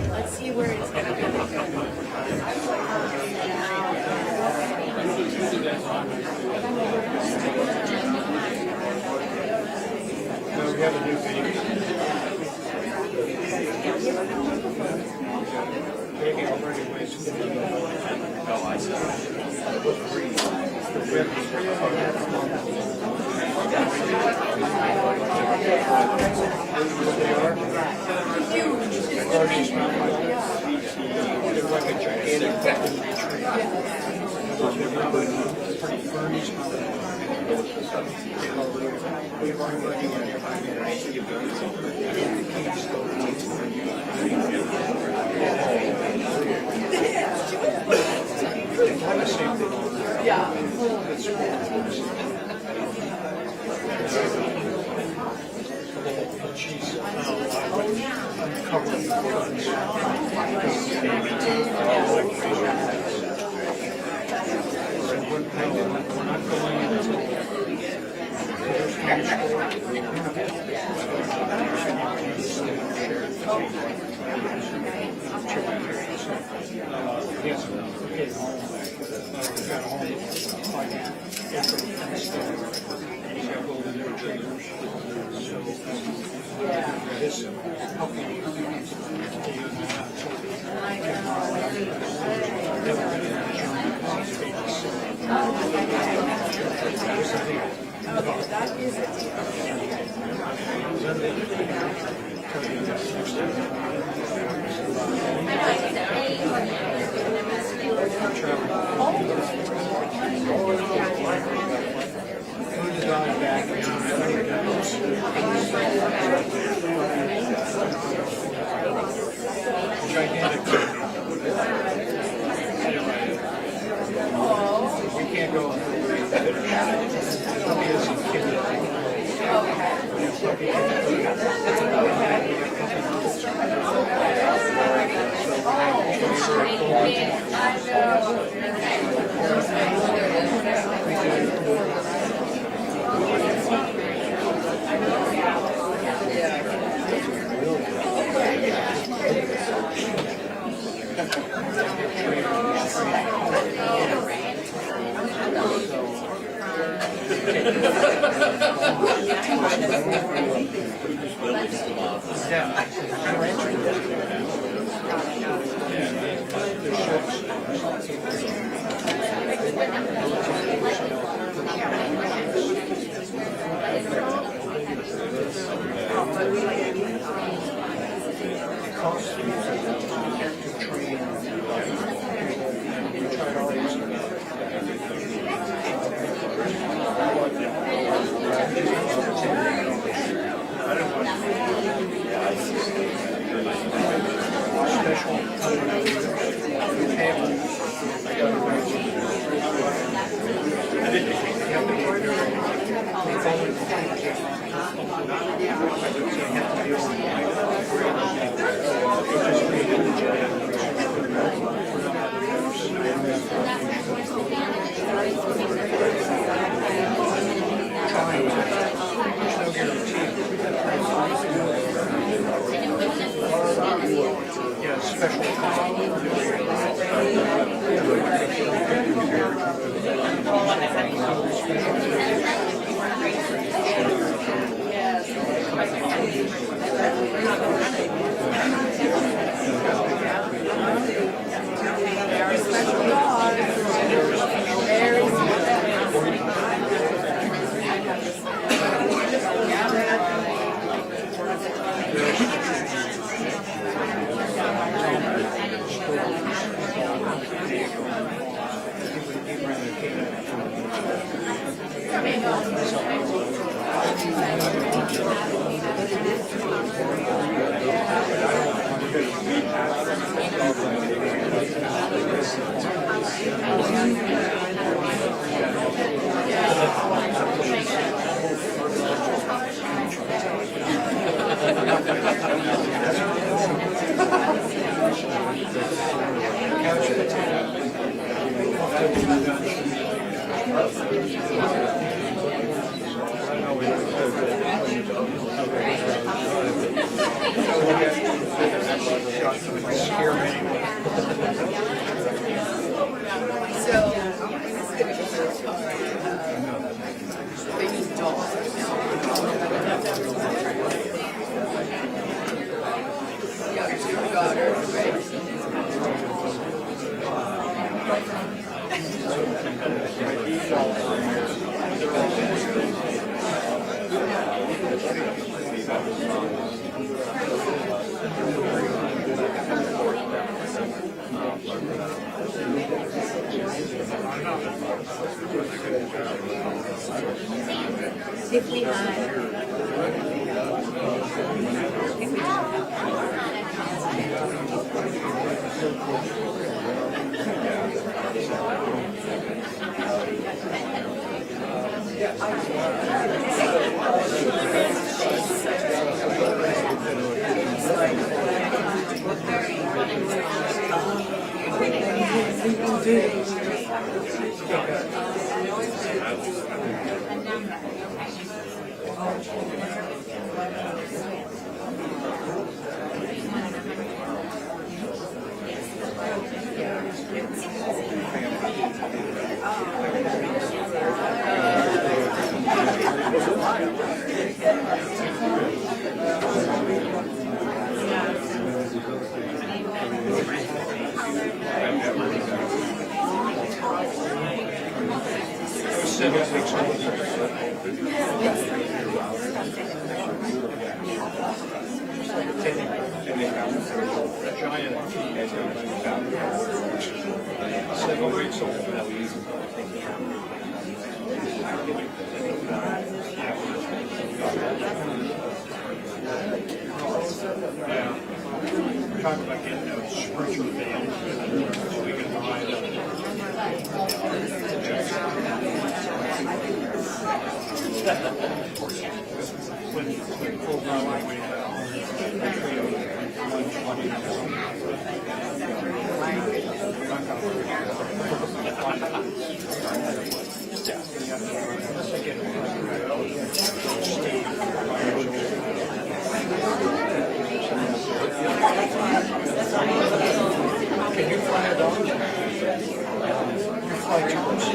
Let's see where it's going to be. We have a new baby. Baby already weighs 50. Oh, I see. We have 3 of they are huge. They're like a gigantic tree. Pretty ferny. We've already running in there. Yeah. She's uncovering the guns. We're not going into yes, okay. Got home. This that is it. Gigantic. We can't go. I If we had, talking about getting a sprinter van so we can find when full grown we Can you fly a dog? You fly too much.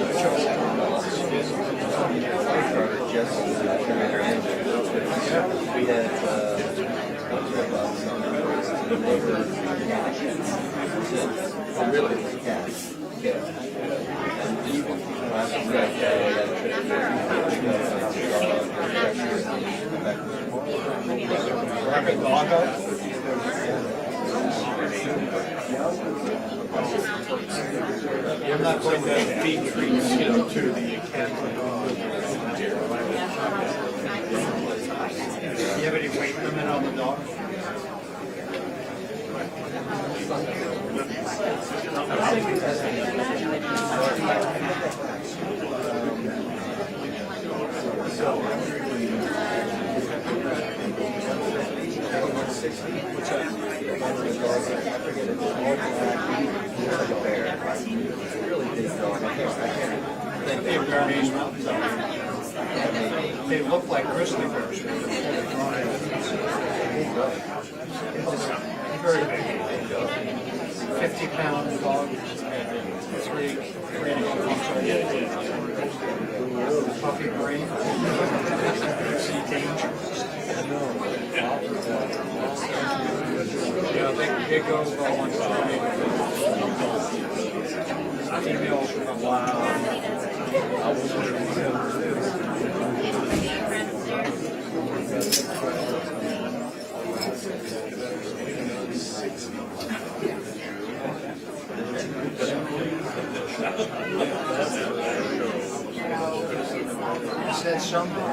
We had really? I'm not going to decrease, to the academy. Do you have any weight limit on the dog? What's that? I forget it. It's like a bear. It's a really big dog. I can't They have Bernese Mountains. They look like grizzly bears. Very big. 50-pound dog. Three and a half. Puppy green. See danger. Yeah, they go about 120. Females are about said something.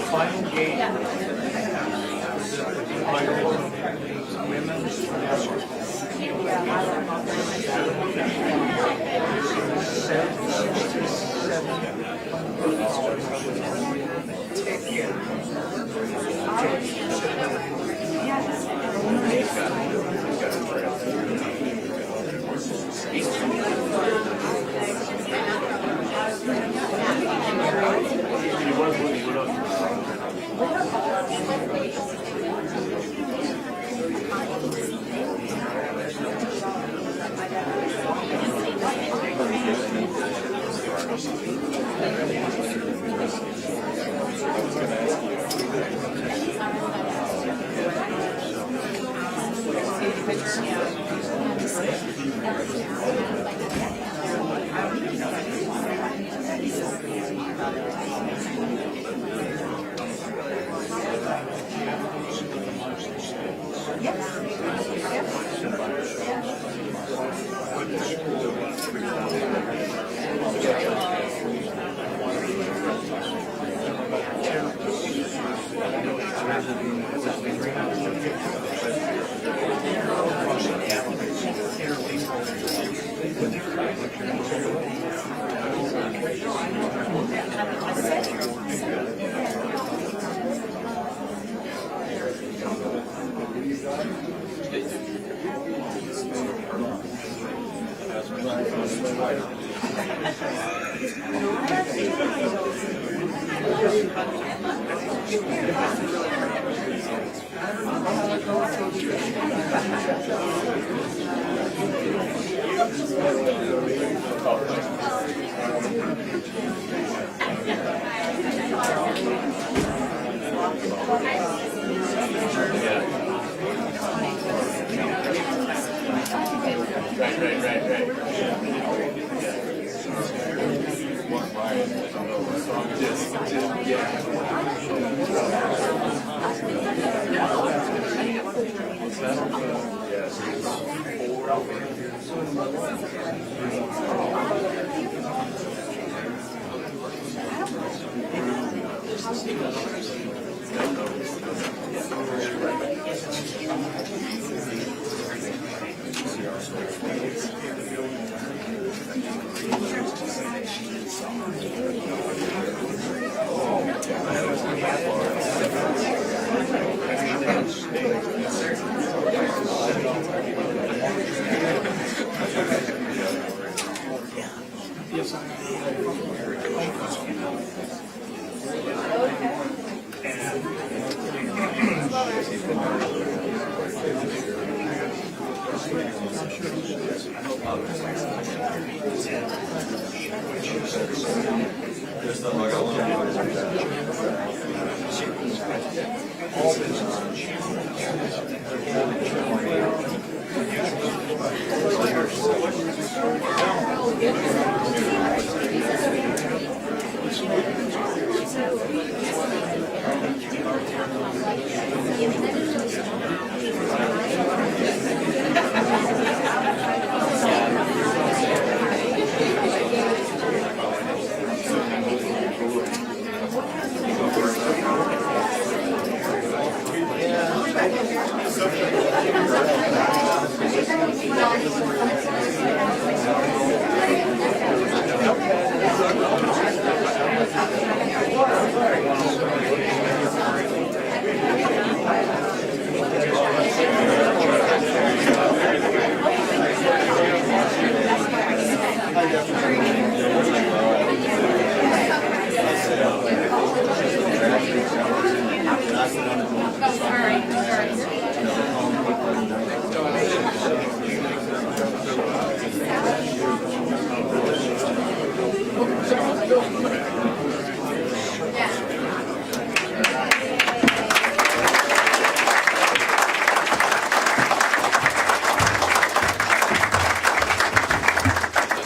Final game. Women's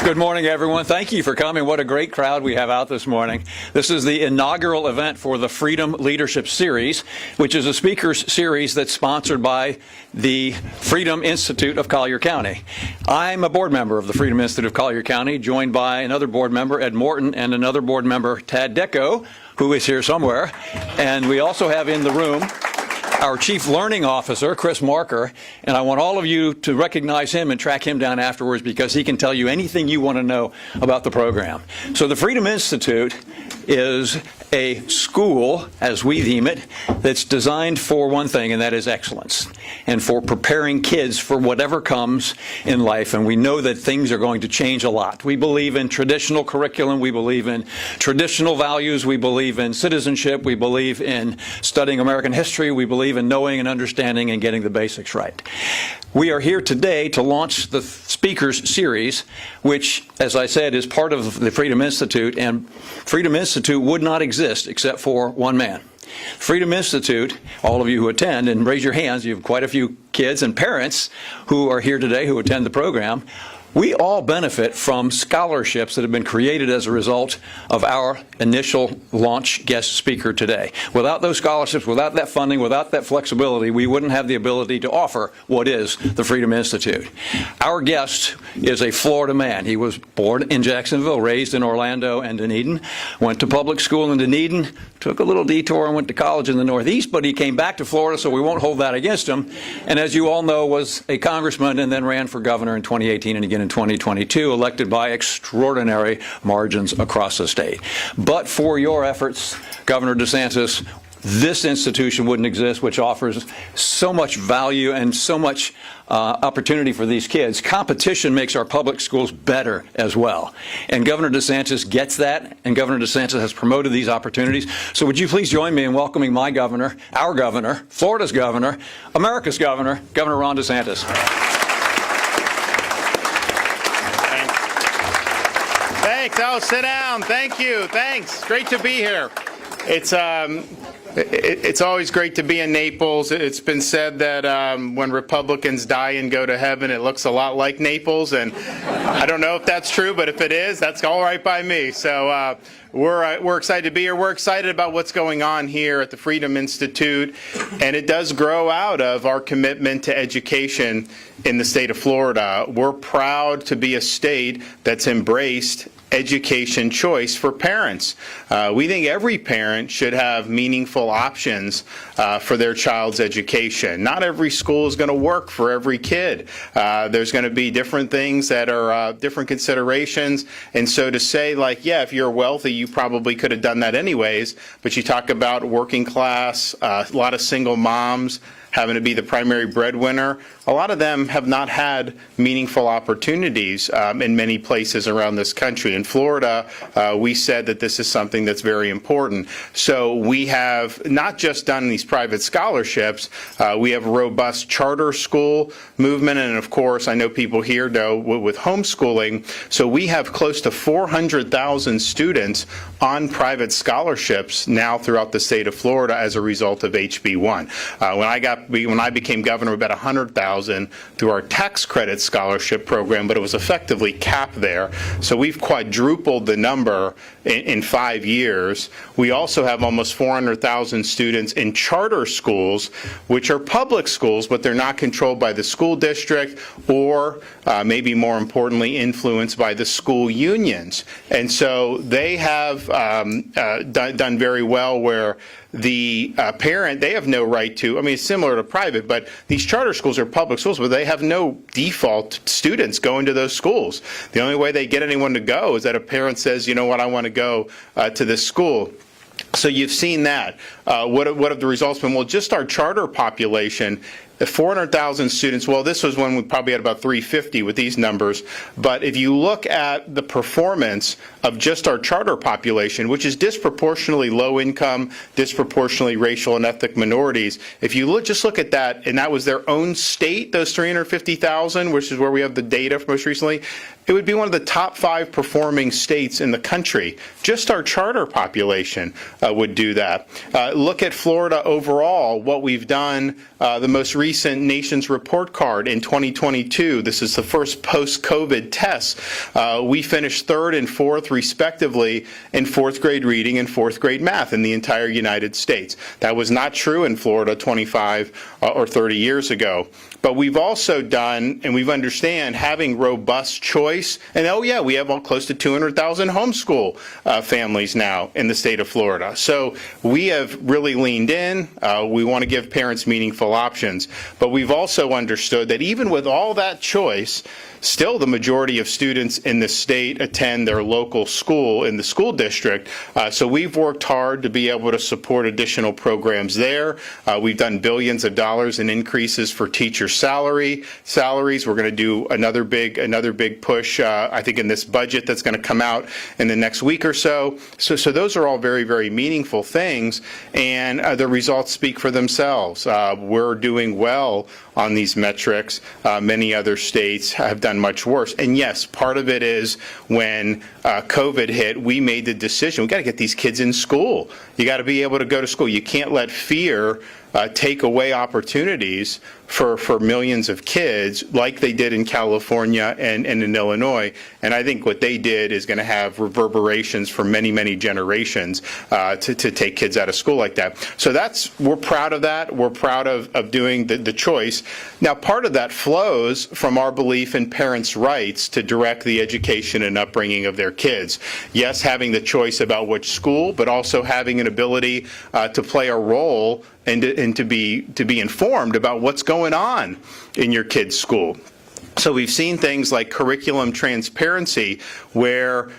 Good morning, everyone. Thank you for coming. What a great crowd we have out this morning. This is the inaugural event for the Freedom Leadership Series, which is a speakers series that's sponsored by the Freedom Institute of Collier County. I'm a board member of the Freedom Institute of Collier County, joined by another board member, Ed Morton, and another board member, Tad Deco, who is here somewhere. And we also have in the room our Chief Learning Officer, Chris Marker, and I want all of you to recognize him and track him down afterwards because he can tell you anything you want to know about the program. So the Freedom Institute is a school, as we deem it, that's designed for one thing, and that is excellence, and for preparing kids for whatever comes in life. And we know that things are going to change a lot. We believe in traditional curriculum. We believe in traditional values. We believe in citizenship. We believe in studying American history. We believe in knowing and understanding and getting the basics right. We are here today to launch the Speakers Series, which, as I said, is part of the Freedom Institute, and Freedom Institute would not exist except for one man. Freedom Institute, all of you who attend, and raise your hands, you have quite a few kids and parents who are here today who attend the program. We all benefit from scholarships that have been created as a result of our initial launch guest speaker today. Without those scholarships, without that funding, without that flexibility, we wouldn't have the ability to offer what is the Freedom Institute. Our guest is a Florida man. He was born in Jacksonville, raised in Orlando and Dunedin, went to public school in Dunedin, took a little detour and went to college in the Northeast, but he came back to Florida, so we won't hold that against him. And as you all know, was a congressman and then ran for governor in 2018 and again in 2022, elected by extraordinary margins across the state. But for your efforts, Governor DeSantis, this institution wouldn't exist, which offers so much value and so much opportunity for these kids. Competition makes our public schools better as well. And Governor DeSantis gets that, and Governor DeSantis has promoted these opportunities. So would you please join me in welcoming my governor, our governor, Florida's governor, America's governor, Governor Ron DeSantis. Thanks. Oh, sit down. Thank you. Thanks. Great to be here. It's always great to be in Naples. It's been said that when Republicans die and go to heaven, it looks a lot like Naples, and I don't know if that's true, but if it is, that's all right by me. So we're excited to be here. We're excited about what's going on here at the Freedom Institute, and it does grow out of our commitment to education in the state of Florida. We're proud to be a state that's embraced education choice for parents. We think every parent should have meaningful options for their child's education. Not every school is going to work for every kid. There's going to be different things that are different considerations. And so to say, like, yeah, if you're wealthy, you probably could have done that anyways. But you talk about working class, a lot of single moms having to be the primary breadwinner. A lot of them have not had meaningful opportunities in many places around this country. In Florida, we said that this is something that's very important. So we have not just done these private scholarships, we have a robust charter school movement, and of course, I know people here know with homeschooling, so we have close to 400,000 students on private scholarships now throughout the state of Florida as a result of HB1. When I became governor, about 100,000 through our tax credit scholarship program, but it was effectively capped there. So we've quadrupled the number in 5 years. We also have almost 400,000 students in charter schools, which are public schools, but they're not controlled by the school district or maybe more importantly influenced by the school unions. And so they have done very well where the parent, they have no right to, I mean, it's similar to private, but these charter schools are public schools, but they have no default students going to those schools. The only way they get anyone to go is that a parent says, you know what, I want to go to this school. So you've seen that. What have the results been? Well, just our charter population, the 400,000 students, well, this was when we probably had about 350 with these numbers, but if you look at the performance of just our charter population, which is disproportionately low income, disproportionately racial and ethnic minorities, if you just look at that, and that was their own state, those 350,000, which is where we have the data most recently, it would be one of the top 5 performing states in the country. Just our charter population would do that. Look at Florida overall, what we've done, the most recent recent Nation's Report Card in 2022. This is the first post-COVID test. We finished third and fourth, respectively, in fourth grade reading and fourth grade math in the entire United States. That was not true in Florida 25 or 30 years ago. But we've also done, and we've understand, having robust choice. And oh yeah, we have close to 200,000 homeschool families now in the state of Florida. So we have really leaned in. We want to give parents meaningful options. But we've also understood that even with all that choice, still the majority of students in the state attend their local school in the school district. So we've worked hard to be able to support additional programs there. We've done billions of dollars in increases for teacher salaries. We're going to do another big push, I think, in this budget that's going to come out in the next week or so. So those are all very, very meaningful things, and the results speak for themselves. We're doing well on these metrics. Many other states have done much worse. And yes, part of it is when COVID hit, we made the decision, we got to get these kids in school. You got to be able to go to school. You can't let fear take away opportunities for millions of kids like they did in California and in Illinois. And I think what they did is going to have reverberations for many, many generations to take kids out of school like that. So we're proud of that. We're proud of doing the choice. Now, part of that flows from our belief in parents' rights to direct the education and upbringing of their kids. Yes, having the choice about which school, but also having an ability to play a role and to be informed about what's going on in your kid's school. So we've seen things like curriculum transparency, where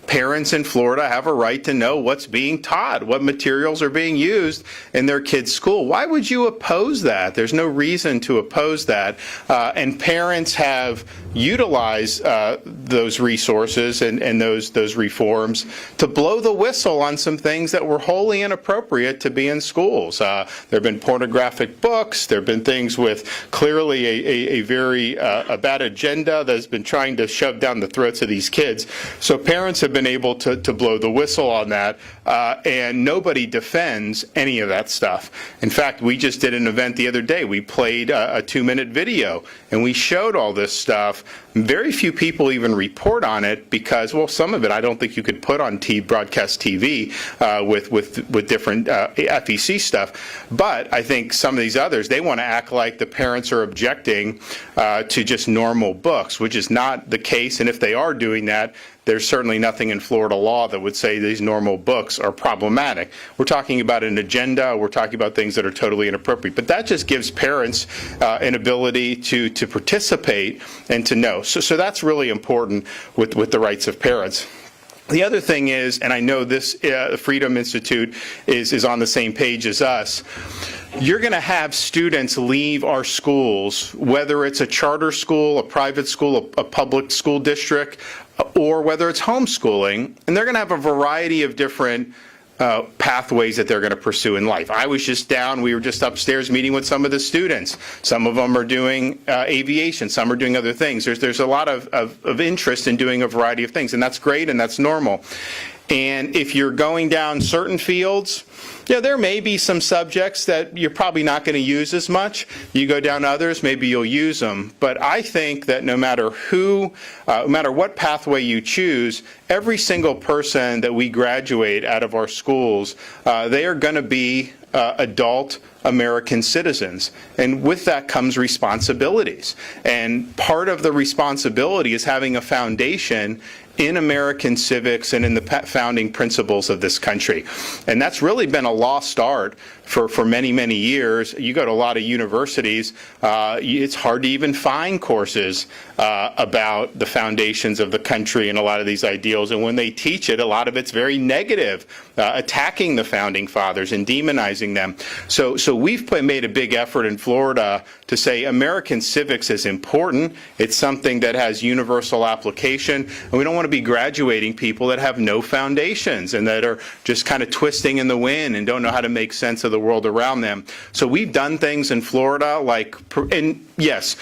parents in Florida have a right to know what's being taught, what materials are being used in their kids' school. Why would you oppose that? There's no reason to oppose that. And parents have utilized those resources and those reforms to blow the whistle on some things that were wholly inappropriate to be in schools. There have been pornographic books. There have been things with clearly a very bad agenda that's been trying to shove down the throats of these kids. So parents have been able to blow the whistle on that, and nobody defends any of that stuff. In fact, we just did an event the other day. We played a 2-minute video, and we showed all this stuff. Very few people even report on it because, well, some of it I don't think you could put on broadcast TV with different FEC stuff. But I think some of these others, they want to act like the parents are objecting to just normal books, which is not the case. And if they are doing that, there's certainly nothing in Florida law that would say these normal books are problematic. We're talking about an agenda. We're talking about things that are totally inappropriate. But that just gives parents an ability to participate and to know. So that's really important with the rights of parents. The other thing is, and I know this Freedom Institute is on the same page as us, you're going to have students leave our schools, whether it's a charter school, a private school, a public school district, or whether it's homeschooling, and they're going to have a variety of different pathways that they're going to pursue in life. I was just down, we were just upstairs meeting with some of the students. Some of them are doing aviation, some are doing other things. There's a lot of interest in doing a variety of things, and that's great and that's normal. And if you're going down certain fields, yeah, there may be some subjects that you're probably not going to use as much. You go down others, maybe you'll use them. But I think that no matter what pathway you choose, every single person that we graduate out of our schools, they are going to be adult American citizens. And with that comes responsibilities. And part of the responsibility is having a foundation in American civics and in the founding principles of this country. And that's really been a lost art for many, many years. You go to a lot of universities, it's hard to even find courses about the foundations of the country and a lot of these ideals. And when they teach it, a lot of it's very negative, attacking the founding fathers and demonizing them. So we've made a big effort in Florida to say American civics is important. It's something that has universal application. And we don't want to be graduating people that have no foundations and that are just kind of twisting in the wind and don't know how to make sense of the world around them. So we've done things in Florida and yes,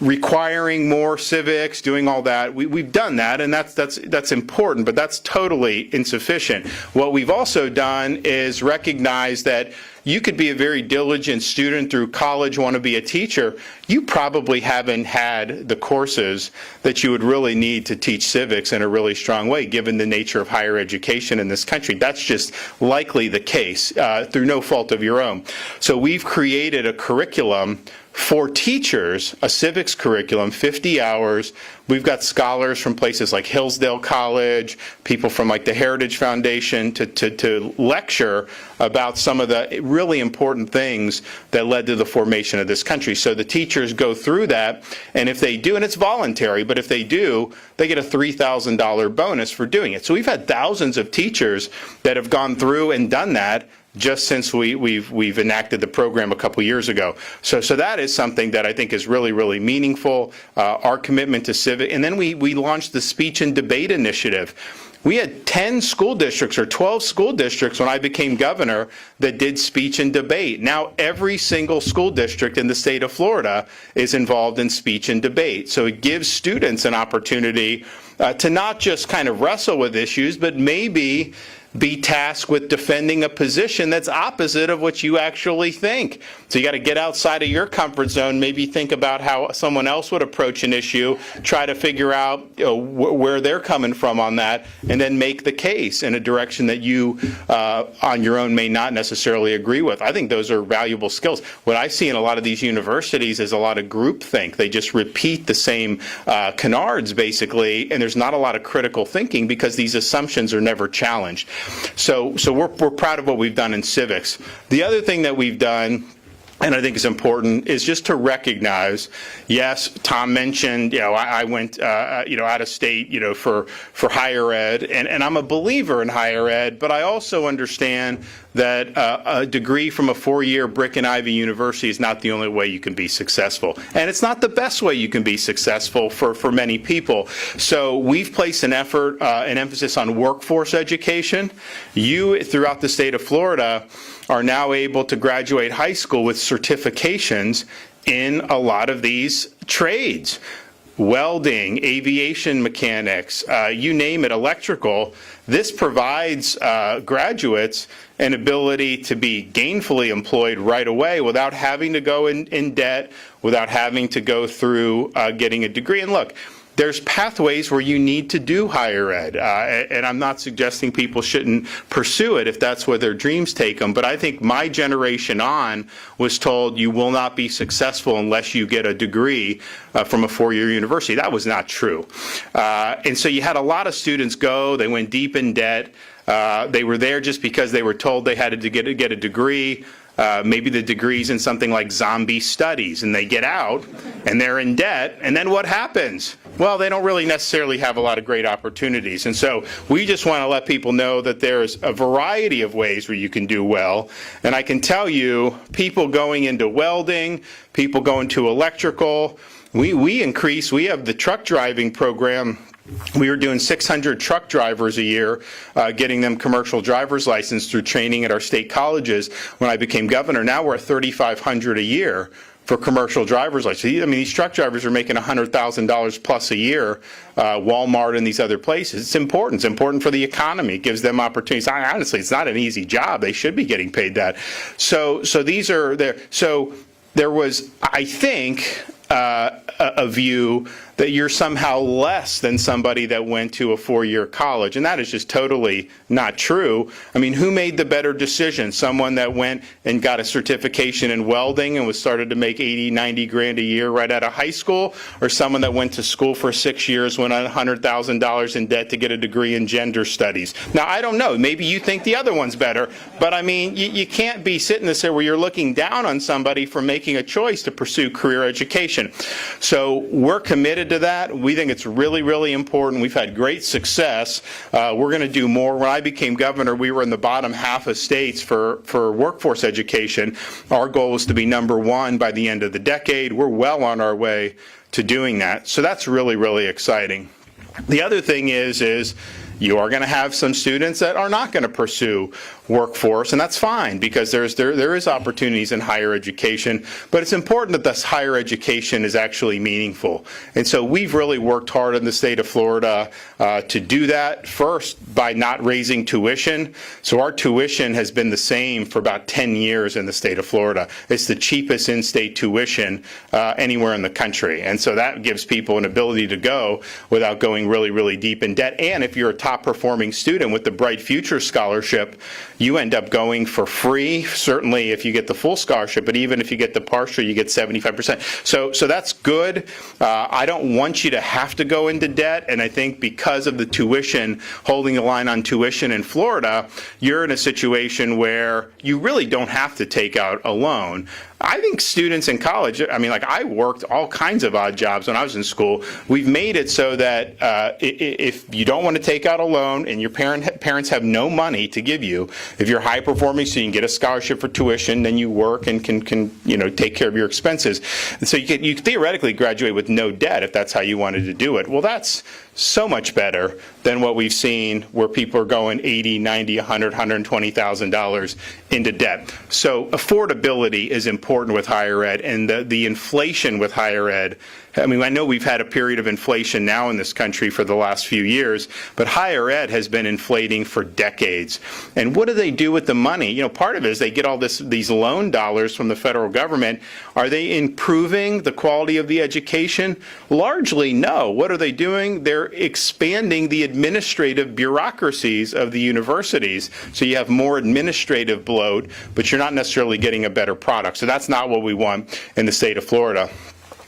requiring more civics, doing all that. We've done that, and that's important, but that's totally insufficient. What we've also done is recognize that you could be a very diligent student through college, want to be a teacher. You probably haven't had the courses that you would really need to teach civics in a really strong way, given the nature of higher education in this country. That's just likely the case, through no fault of your own. So we've created a curriculum for teachers, a civics curriculum, 50 hours. We've got scholars from places like Hillsdale College, people from like the Heritage Foundation to lecture about some of the really important things that led to the formation of this country. So the teachers go through that, and if they do, and it's voluntary, but if they do, they get a $3,000 bonus for doing it. So we've had thousands of teachers that have gone through and done that just since we've enacted the program a couple years ago. So that is something that I think is really, really meaningful, our commitment to civic. And then we launched the Speech and Debate Initiative. We had 10 school districts or 12 school districts when I became governor that did speech and debate. Now every single school district in the state of Florida is involved in speech and debate. So it gives students an opportunity to not just kind of wrestle with issues, but maybe be tasked with defending a position that's opposite of what you actually think. So you got to get outside of your comfort zone, maybe think about how someone else would approach an issue, try to figure out where they're coming from on that, and then make the case in a direction that you on your own may not necessarily agree with. I think those are valuable skills. What I see in a lot of these universities is a lot of groupthink. They just repeat the same canards, basically, and there's not a lot of critical thinking because these assumptions are never challenged. So we're proud of what we've done in civics. The other thing that we've done, and I think is important, is just to recognize, yes, Tom mentioned, I went, out of state, for higher ed, and I'm a believer in higher ed, but I also understand that a degree from a 4-year brick and ivy university is not the only way you can be successful. And it's not the best way you can be successful for many people. So we've placed an effort, an emphasis on workforce education. You, throughout the state of Florida, are now able to graduate high school with certifications in a lot of these trades. Welding, aviation mechanics, you name it, electrical. This provides graduates an ability to be gainfully employed right away without having to go in debt, without having to go through getting a degree. And look, there's pathways where you need to do higher ed, and I'm not suggesting people shouldn't pursue it if that's where their dreams take them, but I think my generation on was told you will not be successful unless you get a degree from a 4-year university. That was not true. And so you had a lot of students go, they went deep in debt, they were there just because they were told they had to get a degree. Maybe the degree's in something like zombie studies, and they get out and they're in debt, and then what happens? Well, they don't really necessarily have a lot of great opportunities. And so we just want to let people know that there's a variety of ways where you can do well. And I can tell you, people going into welding, people going to electrical, we have the truck driving program. We were doing 600 truck drivers a year, getting them commercial driver's license through training at our state colleges when I became governor. Now we're at 3,500 a year for commercial driver's license. I mean, these truck drivers are making $100,000 plus a year, Walmart and these other places. It's important. It's important for the economy. It gives them opportunities. Honestly, it's not an easy job. They should be getting paid that. So these are there. So there was, I think, a view that you're somehow less than somebody that went to a 4-year college, and that is just totally not true. I mean, who made the better decision? Someone that went and got a certification in welding and was started to make 80, 90 grand a year right out of high school, or someone that went to school for 6 years, went on $100,000 in debt to get a degree in gender studies? Now, I don't know. Maybe you think the other one's better, but I mean, you can't be sitting there where you're looking down on somebody for making a choice to pursue career education. So we're committed to that. We think it's really, really important. We've had great success. We're going to do more. When I became governor, we were in the bottom half of states for workforce education. Our goal was to be #1 by the end of the decade. We're well on our way to doing that. So that's really, really exciting. The other thing is you are going to have some students that are not going to pursue workforce, and that's fine because there is opportunities in higher education, but it's important that this higher education is actually meaningful. And so we've really worked hard in the state of Florida to do that, first by not raising tuition. So our tuition has been the same for about 10 years in the state of Florida. It's the cheapest in-state tuition anywhere in the country. And so that gives people an ability to go without going really, really deep in debt. And if you're a top performing student with the Bright Future Scholarship, you end up going for free, certainly if you get the full scholarship, but even if you get the partial, you get 75%. So that's good. I don't want you to have to go into debt, and I think because of the tuition, holding the line on tuition in Florida, you're in a situation where you really don't have to take out a loan. I think students in college, I mean, like I worked all kinds of odd jobs when I was in school. We've made it so that if you don't want to take out a loan and your parents have no money to give you, if you're high performing, so you can get a scholarship for tuition, then you work and can take care of your expenses. And so you theoretically graduate with no debt if that's how you wanted to do it. Well, that's so much better than what we've seen where people are going $80, $90, $100, $120,000 into debt. So affordability is important with higher ed, and the inflation with higher ed. I mean, I know we've had a period of inflation now in this country for the last few years, but higher ed has been inflating for decades. And what do they do with the money? Part of it is they get all these loan dollars from the federal government. Are they improving the quality of the education? Largely, no. What are they doing? They're expanding the administrative bureaucracies of the universities. So you have more administrative bloat, but you're not necessarily getting a better product. So that's not what we want in the state of Florida.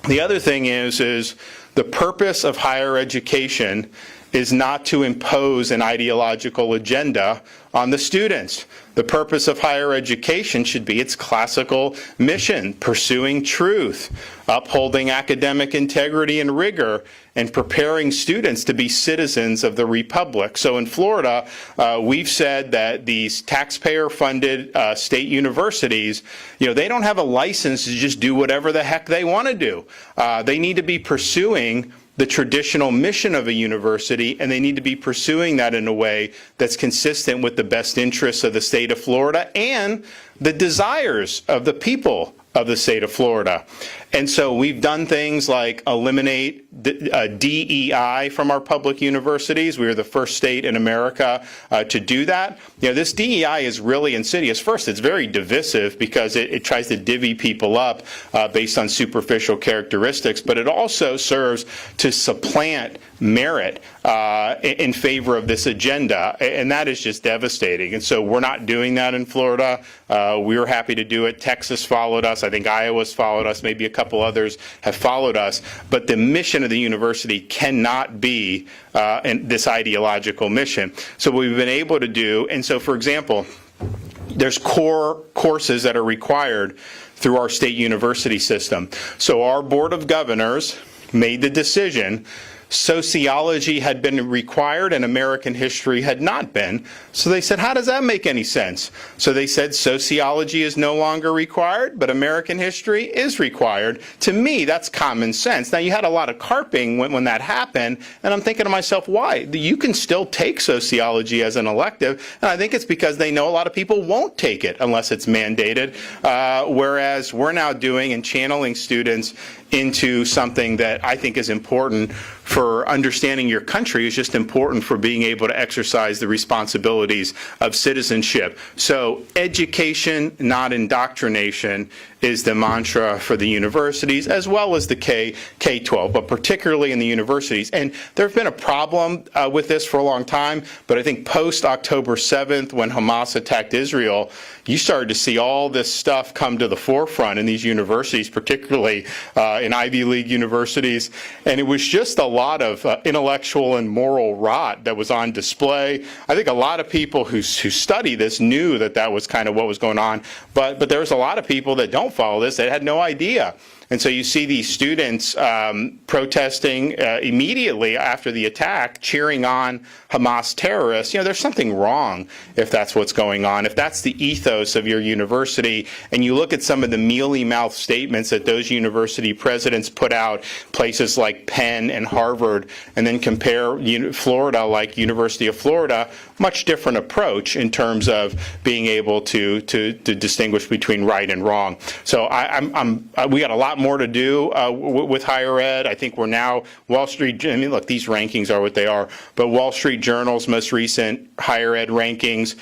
The other thing is the purpose of higher education is not to impose an ideological agenda on the students. The purpose of higher education should be its classical mission, pursuing truth, upholding academic integrity and rigor, and preparing students to be citizens of the Republic. So in Florida, we've said that these taxpayer-funded state universities, they don't have a license to just do whatever the heck they want to do. They need to be pursuing the traditional mission of a university, and they need to be pursuing that in a way that's consistent with the best interests of the state of Florida and the desires of the people of the state of Florida. And so we've done things like eliminate DEI from our public universities. We were the first state in America to do that. This DEI is really insidious. First, it's very divisive because it tries to divvy people up based on superficial characteristics, but it also serves to supplant merit in favor of this agenda, and that is just devastating. And so we're not doing that in Florida. We were happy to do it. Texas followed us. I think Iowa's followed us. Maybe a couple others have followed us. But the mission of the university cannot be this ideological mission. So what we've been able to do, and so for example, there's core courses that are required through our state university system. So our Board of Governors made the decision sociology had been required and American history had not been. So they said, how does that make any sense? So they said sociology is no longer required, but American history is required. To me, that's common sense. Now, you had a lot of carping when that happened, and I'm thinking to myself, why? You can still take sociology as an elective, and I think it's because they know a lot of people won't take it unless it's mandated, whereas we're now doing and channeling students into something that I think is important for understanding your country, is just important for being able to exercise the responsibilities of citizenship. So education, not indoctrination, is the mantra for the universities as well as the K-12, but particularly in the universities. And there's been a problem with this for a long time, but I think post-October 7th, when Hamas attacked Israel, you started to see all this stuff come to the forefront in these universities, particularly in Ivy League universities. And it was just a lot of intellectual and moral rot that was on display. I think a lot of people who study this knew that that was kind of what was going on, but there's a lot of people that don't follow this that had no idea. And so you see these students protesting immediately after the attack, cheering on Hamas terrorists. There's something wrong if that's what's going on, if that's the ethos of your university. And you look at some of the mealy-mouthed statements that those university presidents put out, places like Penn and Harvard, and then compare Florida, like University of Florida, much different approach in terms of being able to distinguish between right and wrong. So we got a lot more to do with higher ed. I think we're now Wall Street. I mean, look, these rankings are what they are. But Wall Street Journal's most recent higher ed rankings,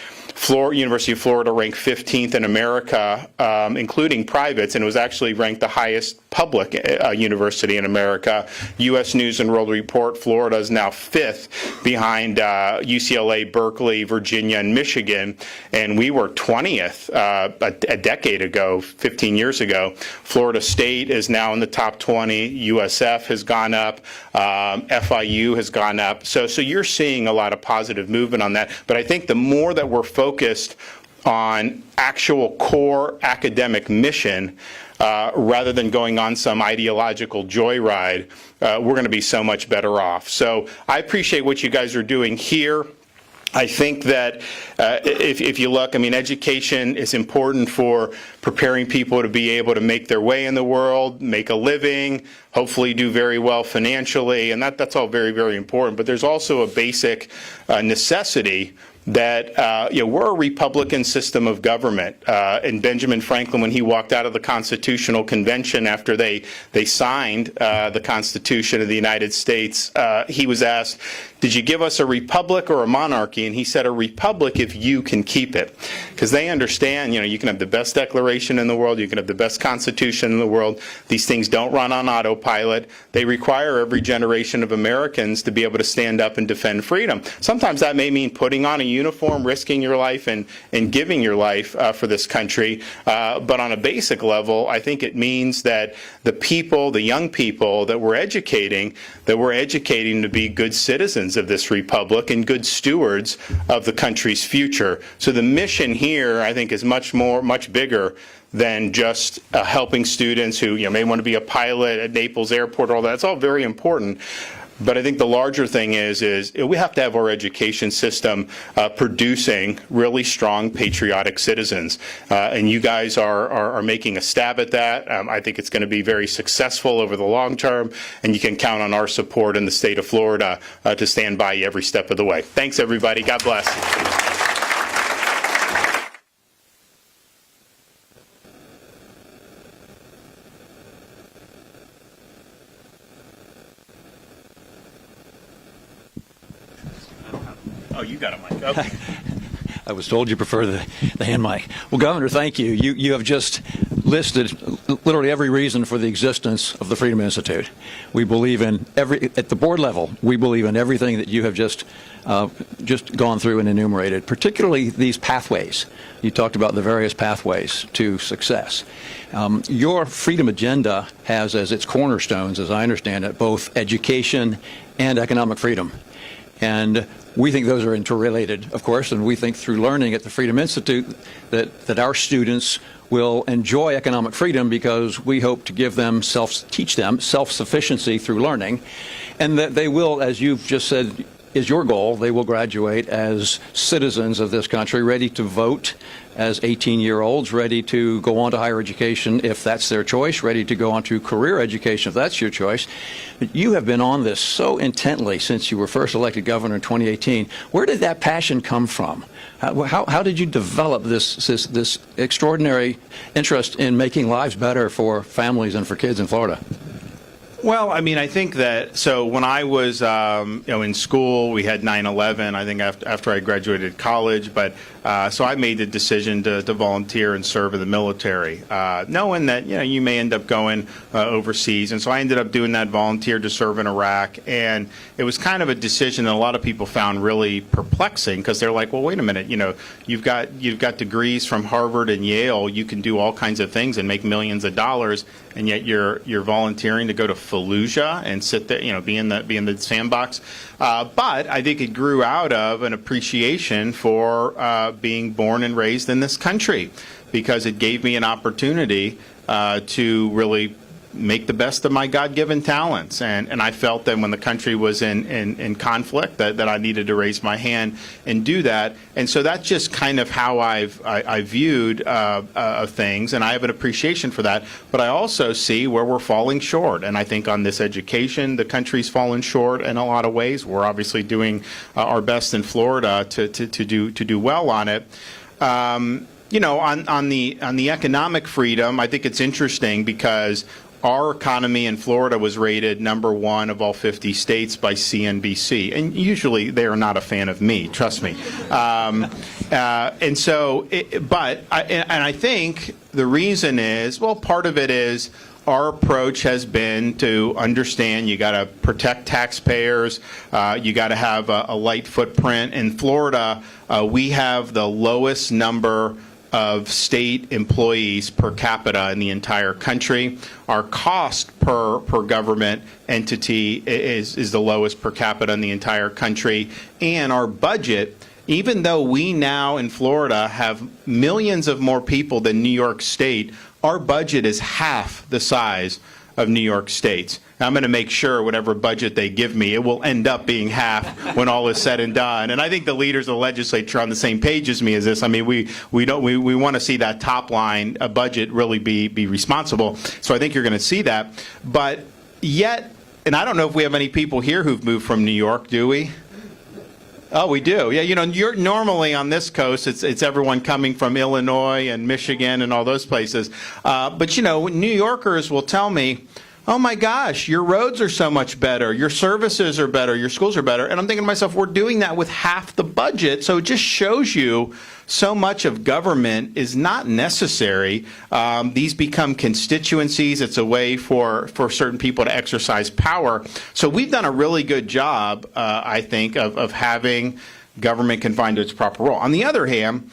University of Florida ranked 15th in America, including privates, and it was actually ranked the highest public university in America. U.S. News and World Report, Florida is now 5th behind UCLA, Berkeley, Virginia, and Michigan, and we were 20th a decade ago, 15 years ago. Florida State is now in the top 20. USF has gone up. FIU has gone up. So you're seeing a lot of positive movement on that. But I think the more that we're focused on actual core academic mission, rather than going on some ideological joyride, we're going to be so much better off. So I appreciate what you guys are doing here. I think that if you look, I mean, education is important for preparing people to be able to make their way in the world, make a living, hopefully do very well financially, and that's all very, very important. But there's also a basic necessity that we're a Republican system of government. And Benjamin Franklin, when he walked out of the Constitutional Convention after they signed the Constitution of the United States, he was asked, did you give us a republic or a monarchy? And he said, a republic if you can keep it. Because they understand, you can have the best declaration in the world, you can have the best constitution in the world. These things don't run on autopilot. They require every generation of Americans to be able to stand up and defend freedom. Sometimes that may mean putting on a uniform, risking your life, and giving your life for this country. But on a basic level, I think it means that the people, the young people that we're educating to be good citizens of this republic and good stewards of the country's future. So the mission here, I think, is much bigger than just helping students who may want to be a pilot at Naples Airport, all that. It's all very important. But I think the larger thing is we have to have our education system producing really strong patriotic citizens. And you guys are making a stab at that. I think it's going to be very successful over the long term, and you can count on our support in the state of Florida to stand by you every step of the way. Thanks, everybody. God bless. Oh, you got a mic. Okay. I was told you prefer the hand mic. Well, Governor, thank you. You have just listed literally every reason for the existence of the Freedom Institute. We believe in at the board level, we believe in everything that you have just gone through and enumerated, particularly these pathways. You talked about the various pathways to success. Your freedom agenda has as its cornerstones, as I understand it, both education and economic freedom. And we think those are interrelated, of course, and we think through learning at the Freedom Institute that our students will enjoy economic freedom because we hope to teach them self-sufficiency through learning, and that they will, as you've just said, is your goal, they will graduate as citizens of this country, ready to vote as 18-year-olds, ready to go on to higher education if that's their choice, ready to go on to career education if that's your choice. But you have been on this so intently since you were first elected governor in 2018. Where did that passion come from? How did you develop this extraordinary interest in making lives better for families and for kids in Florida? Well, I mean, I think that, so when I was, in school, we had 9/11, I think after I graduated college, but so I made the decision to volunteer and serve in the military, knowing that, you may end up going overseas. And so I ended up doing that, volunteer to serve in Iraq. And it was kind of a decision that a lot of people found really perplexing because they're like, well, wait a minute, you've got degrees from Harvard and Yale, you can do all kinds of things and make millions of dollars, and yet you're volunteering to go to Fallujah and sit there, be in the sandbox. But I think it grew out of an appreciation for being born and raised in this country, because it gave me an opportunity to really make the best of my God-given talents. And I felt that when the country was in conflict that I needed to raise my hand and do that. And so that's just kind of how I viewed things, and I have an appreciation for that. But I also see where we're falling short. And I think on this education, the country's fallen short in a lot of ways. We're obviously doing our best in Florida to do well on it. You know, on the economic freedom, I think it's interesting because our economy in Florida was rated #1 of all 50 states by CNBC, and usually they are not a fan of me, trust me. And so, I think the reason is, well, part of it is our approach has been to understand you got to protect taxpayers, you got to have a light footprint. In Florida, we have the lowest number of state employees per capita in the entire country. Our cost per government entity is the lowest per capita in the entire country. And our budget, even though we now in Florida have millions of more people than New York State, our budget is half the size of New York State's. I'm going to make sure whatever budget they give me, it will end up being half when all is said and done. And I think the leaders of the legislature are on the same page as me as this. I mean, we want to see that top line budget really be responsible. So I think you're going to see that. But yet, and I don't know if we have any people here who've moved from New York, do we? Oh, we do. Yeah, you know, you're normally on this coast, it's everyone coming from Illinois and Michigan and all those places. But, you know, New Yorkers will tell me, oh my gosh, your roads are so much better, your services are better, your schools are better. And I'm thinking to myself, we're doing that with half the budget. So it just shows you so much of government is not necessary. These become constituencies. It's a way for certain people to exercise power. So we've done a really good job, I think, of having government confined to its proper role. On the other hand,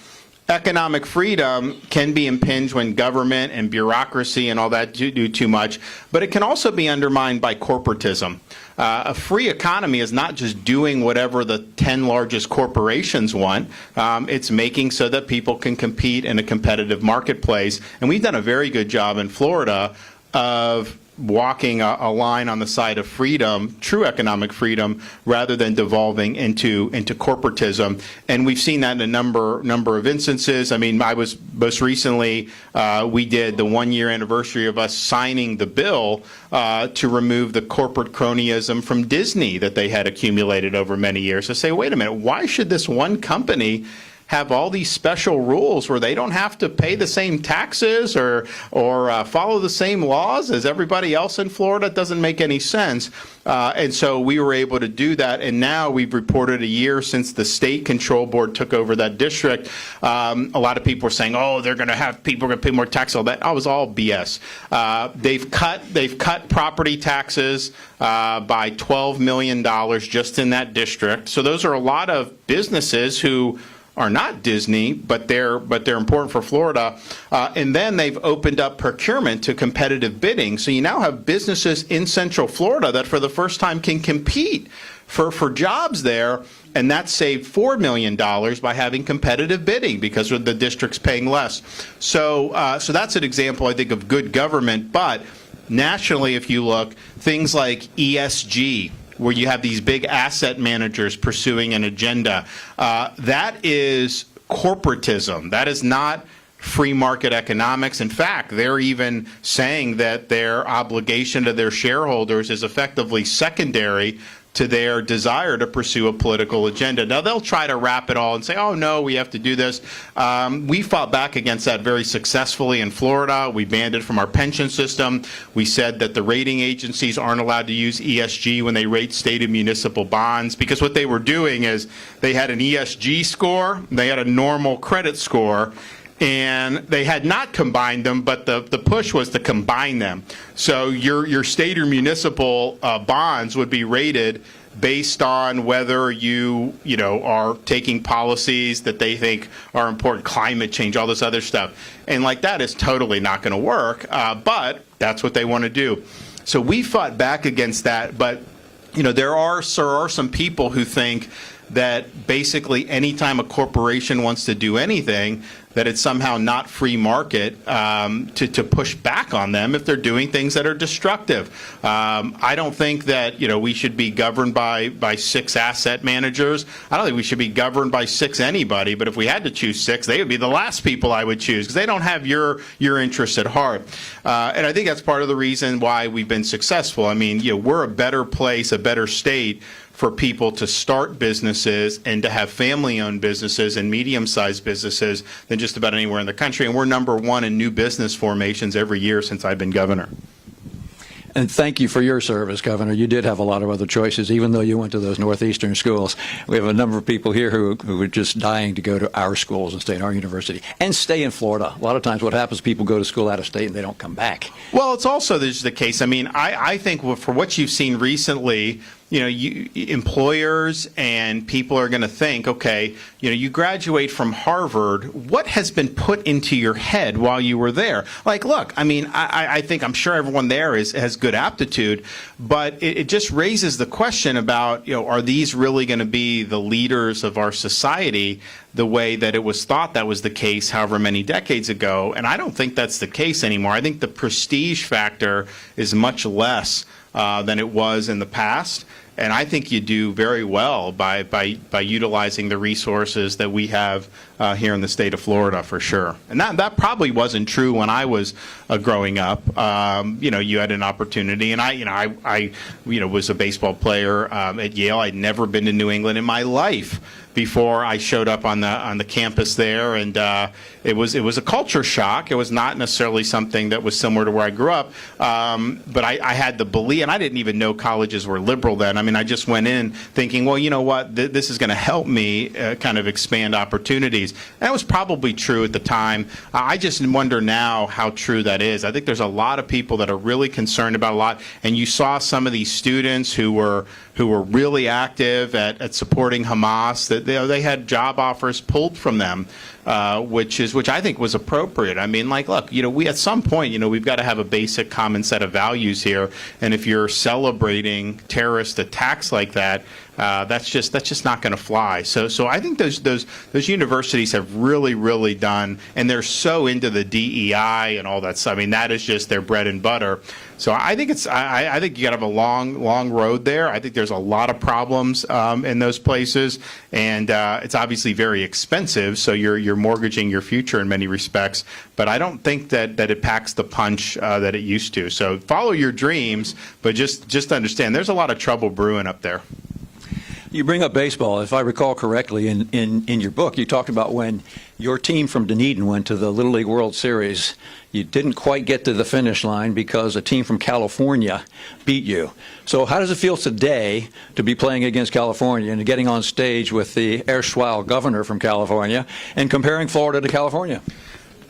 economic freedom can be impinged when government and bureaucracy and all that do too much, but it can also be undermined by corporatism. A free economy is not just doing whatever the 10 largest corporations want. It's making so that people can compete in a competitive marketplace. And we've done a very good job in Florida of walking a line on the side of freedom, true economic freedom, rather than devolving into corporatism. And we've seen that in a number of instances. I mean, I was most recently, we did the 1-year anniversary of us signing the bill to remove the corporate cronyism from Disney that they had accumulated over many years. To say, wait a minute, why should this one company have all these special rules where they don't have to pay the same taxes or follow the same laws as everybody else in Florida? It doesn't make any sense. And so we were able to do that. And now we've reported a year since the state control board took over that district. A lot of people are saying, oh, they're going to have people are going to pay more tax. All that was all BS. They've cut property taxes by $12 million just in that district. So those are a lot of businesses who are not Disney, but they're important for Florida. And then they've opened up procurement to competitive bidding. So you now have businesses in Central Florida that for the first time can compete for jobs there. And that saved $4 million by having competitive bidding because the district's paying less. So that's an example, I think, of good government. But nationally, if you look, things like ESG, where you have these big asset managers pursuing an agenda. That is corporatism. That is not free market economics. In fact, they're even saying that their obligation to their shareholders is effectively secondary to their desire to pursue a political agenda. Now, they'll try to wrap it all and say, oh, no, we have to do this. We fought back against that very successfully in Florida. We banned it from our pension system. We said that the rating agencies aren't allowed to use ESG when they rate state and municipal bonds, because what they were doing is they had an ESG score, they had a normal credit score, and they had not combined them, but the push was to combine them. So your state or municipal bonds would be rated based on whether you are taking policies that they think are important, climate change, all this other stuff. And like that is totally not going to work, but that's what they want to do. So we fought back against that, but there are some people who think that basically anytime a corporation wants to do anything, that it's somehow not free market to push back on them if they're doing things that are destructive. I don't think that we should be governed by 6 asset managers. I don't think we should be governed by 6 anybody. But if we had to choose 6, they would be the last people I would choose because they don't have your interests at heart. And I think that's part of the reason why we've been successful. I mean, we're a better place, a better state for people to start businesses and to have family-owned businesses and medium-sized businesses than just about anywhere in the country. And we're #1 in new business formations every year since I've been governor. And thank you for your service, Governor. You did have a lot of other choices, even though you went to those Northeastern schools. We have a number of people here who are just dying to go to our schools and stay in our university and stay in Florida. A lot of times what happens, people go to school out of state and they don't come back. Well, it's also the case. I mean, I think for what you've seen recently, employers and people are going to think, okay, you graduate from Harvard. What has been put into your head while you were there? Like, look, I mean, I'm sure everyone there has good aptitude, but it just raises the question about, are these really going to be the leaders of our society the way that it was thought that was the case however many decades ago? And I don't think that's the case anymore. I think the prestige factor is much less than it was in the past. And I think you do very well by utilizing the resources that we have here in the state of Florida, for sure. And that probably wasn't true when I was growing up. You had an opportunity, and I was a baseball player at Yale. I'd never been to New England in my life before I showed up on the campus there, and it was a culture shock. It was not necessarily something that was similar to where I grew up, but I had the belief, and I didn't even know colleges were liberal then. I mean, I just went in thinking, well, you know what, this is going to help me kind of expand opportunities. That was probably true at the time. I just wonder now how true that is. I think there's a lot of people that are really concerned about a lot, and you saw some of these students who were really active at supporting Hamas, that they had job offers pulled from them, which I think was appropriate. I mean, like, look, we at some point, we've got to have a basic common set of values here, and if you're celebrating terrorist attacks like that, that's just not going to fly. So I think those universities have really done, and they're so into the DEI and all that stuff. I mean, that is just their bread and butter. So I think I think you got to have a long road there. I think there's a lot of problems in those places, and it's obviously very expensive. So you're mortgaging your future in many respects. But I don't think that it packs the punch that it used to. So follow your dreams, but just understand there's a lot of trouble brewing up there. You bring up baseball. If I recall correctly, in your book, you talked about when your team from Dunedin went to the Little League World Series. You didn't quite get to the finish line because a team from California beat you. So how does it feel today to be playing against California and getting on stage with the erstwhile governor from California and comparing Florida to California?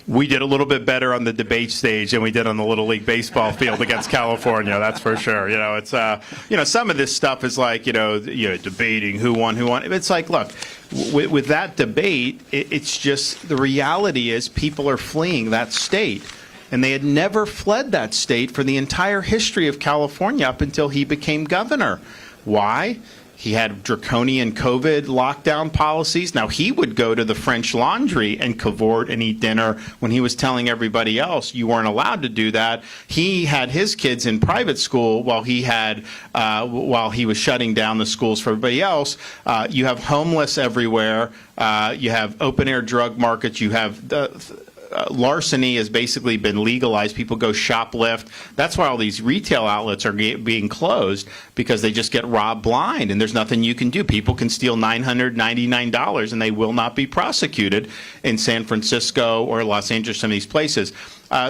We did a little bit better on the debate stage than we did on the Little League baseball field against California. That's for sure. It's some of this stuff is like debating who won. It's like, look, with that debate, it's just the reality is people are fleeing that state, and they had never fled that state for the entire history of California up until he became governor. Why? He had draconian COVID lockdown policies. Now, he would go to the French Laundry and cavort and eat dinner when he was telling everybody else you weren't allowed to do that. He had his kids in private school while he was shutting down the schools for everybody else. You have homeless everywhere. You have open-air drug markets. You have larceny has basically been legalized. People go shoplift. That's why all these retail outlets are being closed, because they just get robbed blind, and there's nothing you can do. People can steal $999 and they will not be prosecuted in San Francisco or Los Angeles, some of these places.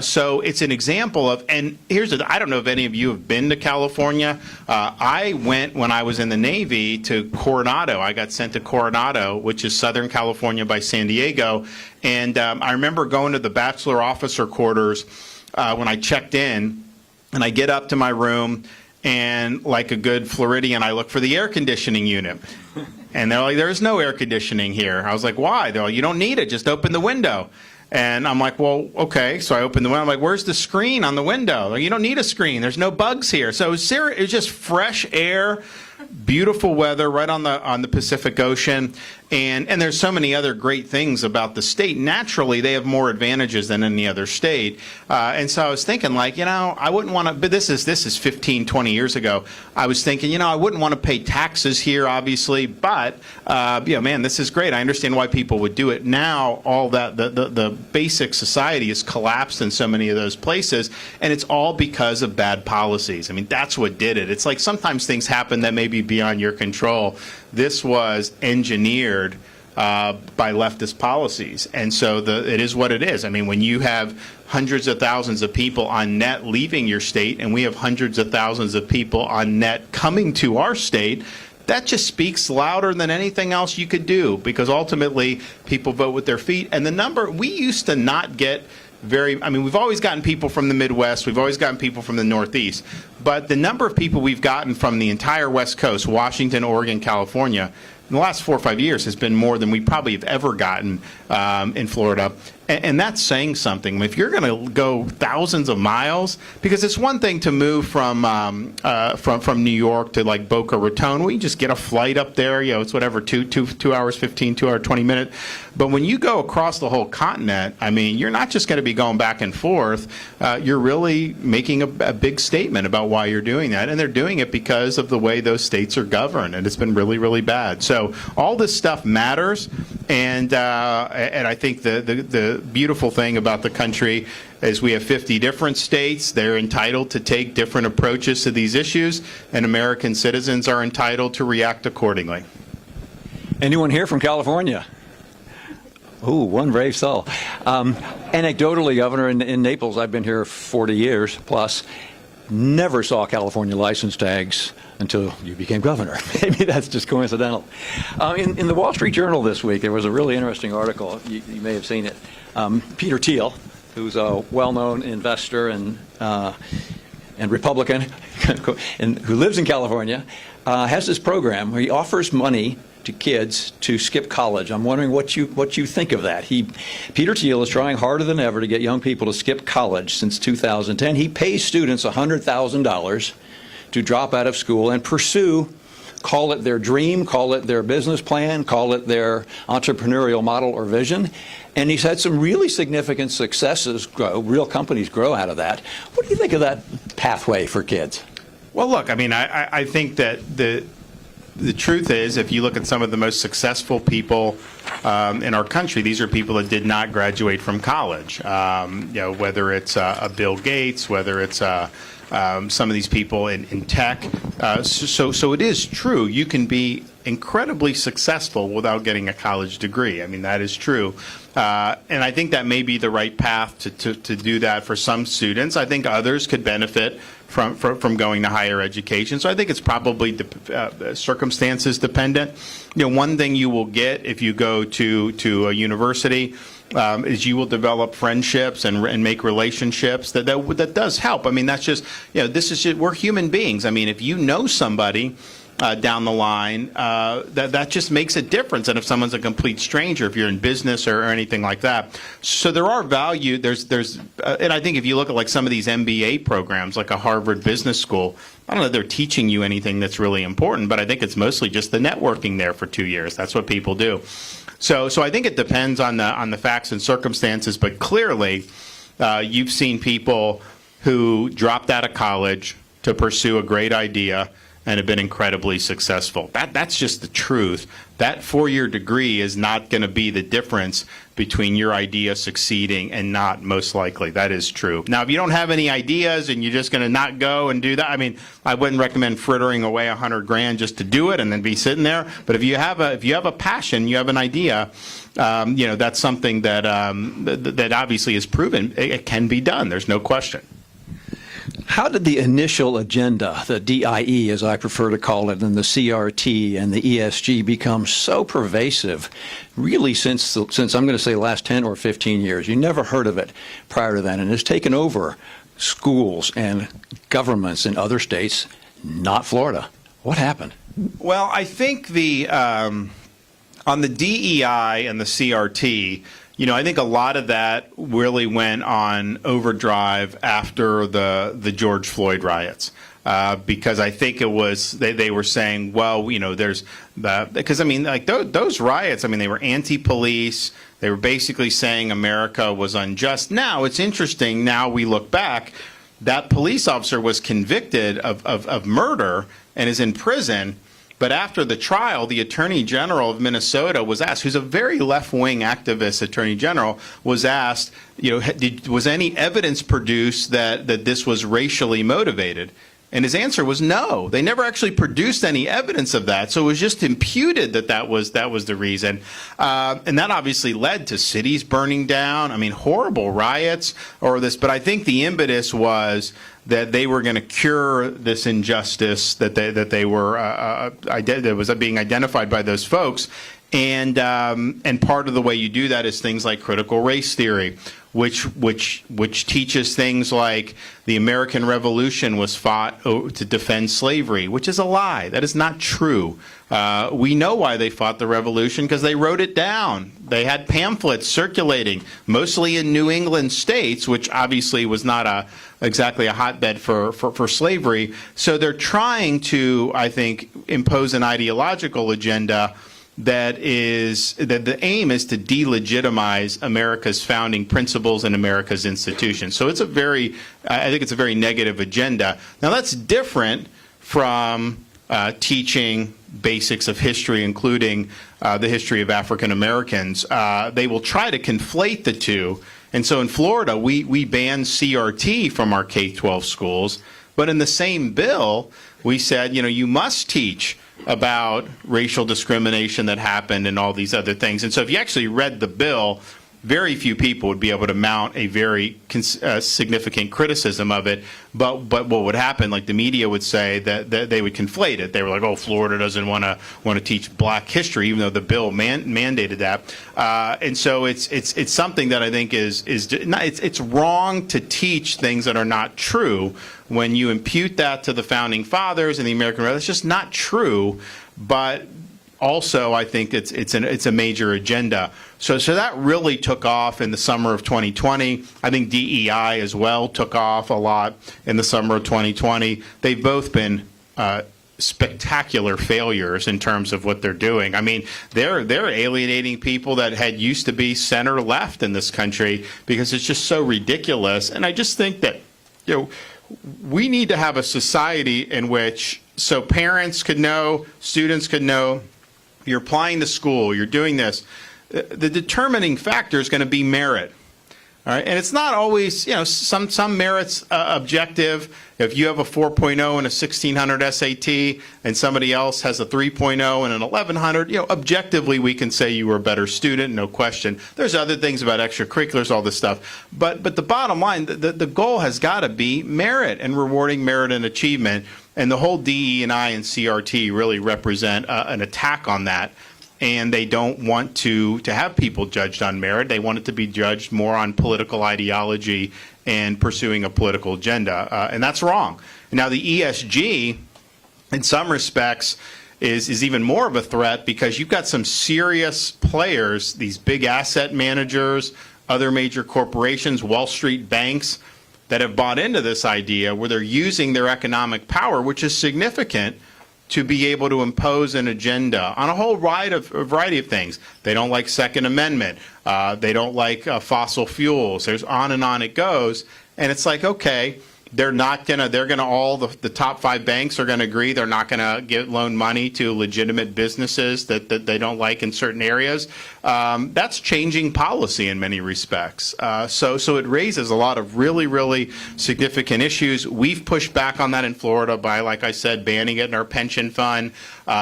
So it's an example of, and I don't know if any of you have been to California. I went when I was in the Navy to Coronado. I got sent to Coronado, which is Southern California by San Diego. And I remember going to the bachelor officer quarters when I checked in, and I get up to my room, and like a good Floridian, I look for the air conditioning unit. And they're like, there's no air conditioning here. I was like, why? They're like, you don't need it. Just open the window. And I'm like, well, okay. So I opened the window. I'm like, where's the screen on the window? Like, you don't need a screen. There's no bugs here. So it was just fresh air, beautiful weather right on the Pacific Ocean, and there's so many other great things about the state. Naturally, they have more advantages than any other state, and so I was thinking, like, I wouldn't want to. But this is 15, 20 years ago. I was thinking, I wouldn't want to pay taxes here, obviously, but man, this is great. I understand why people would do it. Now, all that the basic society has collapsed in so many of those places, and it's all because of bad policies. I mean, that's what did it. It's like sometimes things happen that may be beyond your control. This was engineered by leftist policies, and so it is what it is. I mean, when you have hundreds of thousands of people on net leaving your state, and we have hundreds of thousands of people on net coming to our state, that just speaks louder than anything else you could do, because ultimately people vote with their feet. And the number, we used to not get we've always gotten people from the Midwest, we've always gotten people from the Northeast, but the number of people we've gotten from the entire West Coast, Washington, Oregon, California, in the last 4 or 5 years has been more than we probably have ever gotten in Florida. And that's saying something. If you're going to go thousands of miles, because it's one thing to move from New York to like Boca Raton, we just get a flight up there. It's whatever, 2 hours 15, 2 hour 20 minutes. But when you go across the whole continent, I mean, you're not just going to be going back and forth. You're really making a big statement about why you're doing that, and they're doing it because of the way those states are governed, and it's been really, really bad. So all this stuff matters, and I think the beautiful thing about the country is we have 50 different states. They're entitled to take different approaches to these issues, and American citizens are entitled to react accordingly. Anyone here from California? Ooh, one brave soul. Anecdotally, Governor, in Naples, I've been here 40 years plus, never saw California license tags until you became governor. Maybe that's just coincidental. In the Wall Street Journal this week, there was a really interesting article. You may have seen it. Peter Thiel, who's a well-known investor and Republican, and who lives in California, has this program where he offers money to kids to skip college. I'm wondering what you think of that. Peter Thiel is trying harder than ever to get young people to skip college since 2010. He pays students $100,000 to drop out of school and pursue, call it their dream, call it their business plan, call it their entrepreneurial model or vision. And he's had some really significant successes grow, real companies grow out of that. What do you think of that pathway for kids? Well, look, I mean, I think that the truth is, if you look at some of the most successful people in our country, these are people that did not graduate from college. Whether it's a Bill Gates, whether it's some of these people in tech. So it is true. You can be incredibly successful without getting a college degree. I mean, that is true. And I think that may be the right path to do that for some students. I think others could benefit from going to higher education. So I think it's probably circumstances dependent. One thing you will get if you go to a university is you will develop friendships and make relationships. That does help. I mean, that's just, we're human beings. I mean, if you know somebody down the line, that just makes a difference. And if someone's a complete stranger, if you're in business or anything like that, so there are value. And I think if you look at like some of these MBA programs, like a Harvard Business School, I don't know if they're teaching you anything that's really important, but I think it's mostly just the networking there for 2 years. That's what people do. So I think it depends on the facts and circumstances. But clearly, you've seen people who dropped out of college to pursue a great idea and have been incredibly successful. That's just the truth. That 4-year degree is not going to be the difference between your idea succeeding and not, most likely. That is true. Now, if you don't have any ideas and you're just going to not go and do that, I mean, I wouldn't recommend frittering away $100,000 just to do it and then be sitting there. But if you have a passion, you have an idea, that's something that that obviously is proven. It can be done. There's no question. How did the initial agenda, the DIE as I prefer to call it, and the CRT and the ESG become so pervasive really since I'm going to say the last 10 or 15 years? You never heard of it prior to that, and it's taken over schools and governments in other states, not Florida. What happened? Well, I think on the DEI and the CRT, I think a lot of that really went on overdrive after the George Floyd riots. because I think it was they were saying, well, there's because I mean, like those riots, I mean, they were anti-police. They were basically saying America was unjust. Now it's interesting. Now we look back, that police officer was convicted of murder and is in prison. But after the trial, the Attorney General of Minnesota was asked, who's a very left-wing activist Attorney General, was asked, was any evidence produced that this was racially motivated? And his answer was no. They never actually produced any evidence of that. So it was just imputed that was the reason. And that obviously led to cities burning down. I mean, horrible riots or this. But I think the impetus was that they were going to cure this injustice that was being identified by those folks. And part of the way you do that is things like critical race theory, which teaches things like the American Revolution was fought to defend slavery, which is a lie. That is not true. We know why they fought the Revolution because they wrote it down. They had pamphlets circulating, mostly in New England states, which obviously was not exactly a hotbed for slavery. So they're trying to, I think, impose an ideological agenda that the aim is to delegitimize America's founding principles and America's institutions. So it's I think it's a very negative agenda. Now that's different from teaching basics of history, including the history of African Americans. They will try to conflate the two. And so in Florida, we banned CRT from our K-12 schools. But in the same bill, we said, you must teach about racial discrimination that happened and all these other things. And so if you actually read the bill, very few people would be able to mount a very significant criticism of it. But what would happen, like the media would say, that they would conflate it. They were like, oh, Florida doesn't want to teach black history, even though the bill mandated that. And so it's something that I think it's wrong to teach things that are not true. When you impute that to the founding fathers and the American Revolution, it's just not true. But also, I think it's a major agenda. So that really took off in the summer of 2020. I think DEI as well took off a lot in the summer of 2020. They've both been spectacular failures in terms of what they're doing. I mean, they're alienating people that had used to be center left in this country because it's just so ridiculous. And I just think that we need to have a society in which so parents could know, students could know, you're applying to school, you're doing this. The determining factor is going to be merit. All right, and it's not always, some merit's objective. If you have a 4.0 and a 1600 SAT and somebody else has a 3.0 and an 1100, objectively we can say you were a better student, no question. There's other things about extracurriculars, all this stuff. But the bottom line, the goal has got to be merit and rewarding merit and achievement. And the whole DE&I and CRT really represent an attack on that. And they don't want to have people judged on merit. They want it to be judged more on political ideology and pursuing a political agenda. And that's wrong. Now, the ESG, in some respects, is even more of a threat because you've got some serious players, these big asset managers, other major corporations, Wall Street banks, that have bought into this idea where they're using their economic power, which is significant, to be able to impose an agenda on a whole variety of things. They don't like Second Amendment. They don't like fossil fuels. There's on and on it goes. And it's like, okay, they're gonna all the top 5 banks are gonna agree they're not gonna loan money to legitimate businesses that they don't like in certain areas. That's changing policy in many respects. So it raises a lot of really, really significant issues. We've pushed back on that in Florida by, like I said, banning it in our pension fund,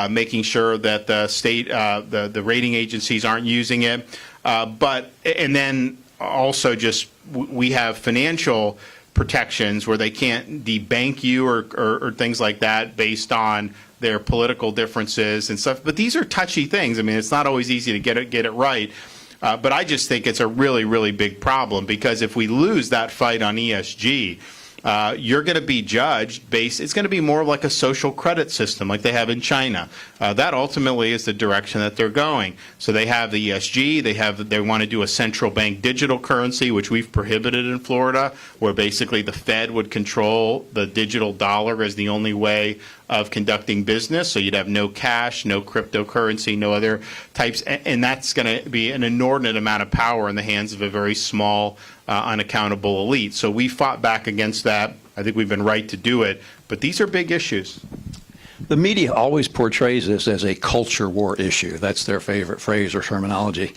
making sure that the state, the rating agencies aren't using it. And then also just we have financial protections where they can't debank you or things like that based on their political differences and stuff. But these are touchy things. I mean, it's not always easy to get it right. But I just think it's a really, really big problem because if we lose that fight on ESG, you're going to be judged based, it's going to be more like a social credit system like they have in China. That ultimately is the direction that they're going. So they have the ESG, they want to do a central bank digital currency, which we've prohibited in Florida, where basically the Fed would control the digital dollar as the only way of conducting business. So you'd have no cash, no cryptocurrency, no other types, and that's going to be an inordinate amount of power in the hands of a very small, unaccountable elite. So we fought back against that. I think we've been right to do it, but these are big issues. The media always portrays this as a culture war issue. That's their favorite phrase or terminology.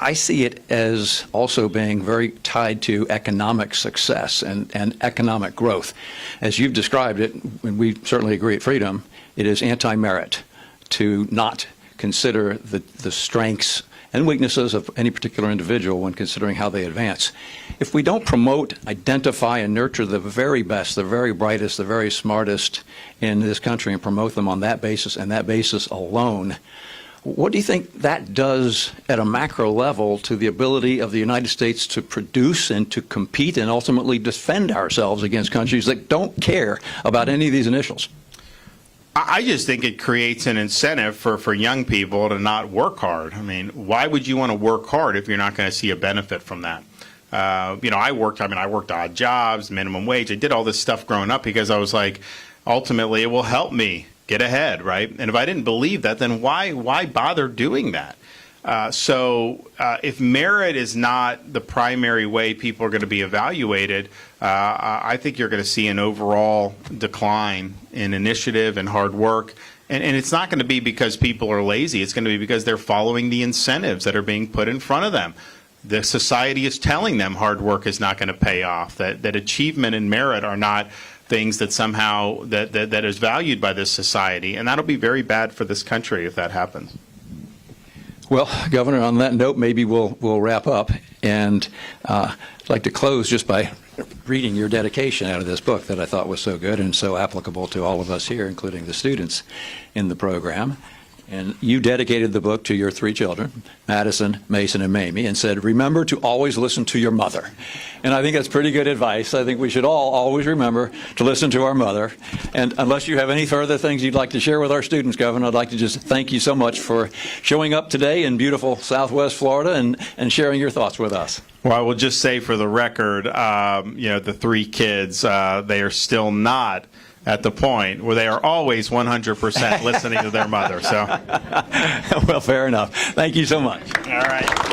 I see it as also being very tied to economic success and economic growth. As you've described it, and we certainly agree at Freedom, it is anti-merit to not consider the strengths and weaknesses of any particular individual when considering how they advance. If we don't promote, identify, and nurture the very best, the very brightest, the very smartest in this country and promote them on that basis and that basis alone, what do you think that does at a macro level to the ability of the United States to produce and to compete and ultimately defend ourselves against countries that don't care about any of these initials? I just think it creates an incentive for young people to not work hard. I mean, why would you want to work hard if you're not going to see a benefit from that? I worked odd jobs, minimum wage. I did all this stuff growing up because I was like, ultimately, it will help me get ahead, right? And if I didn't believe that, then why bother doing that? If merit is not the primary way people are going to be evaluated, I think you're going to see an overall decline in initiative and hard work. And it's not going to be because people are lazy. It's going to be because they're following the incentives that are being put in front of them. The society is telling them hard work is not going to pay off, that achievement and merit are not things that somehow that is valued by this society. And that'll be very bad for this country if that happens. Well, Governor, on that note, maybe we'll wrap up. And I'd like to close just by reading your dedication out of this book that I thought was so good and so applicable to all of us here, including the students in the program. And you dedicated the book to your three children, Madison, Mason, and Mamie, and said, remember to always listen to your mother. And I think that's pretty good advice. I think we should all always remember to listen to our mother. And unless you have any further things you'd like to share with our students, Governor, I'd like to just thank you so much for showing up today in beautiful Southwest Florida and sharing your thoughts with us. Well, I will just say for the record, the three kids, they are still not at the point where they are always 100% listening to their mother. So, well, fair enough. Thank you so much. All right.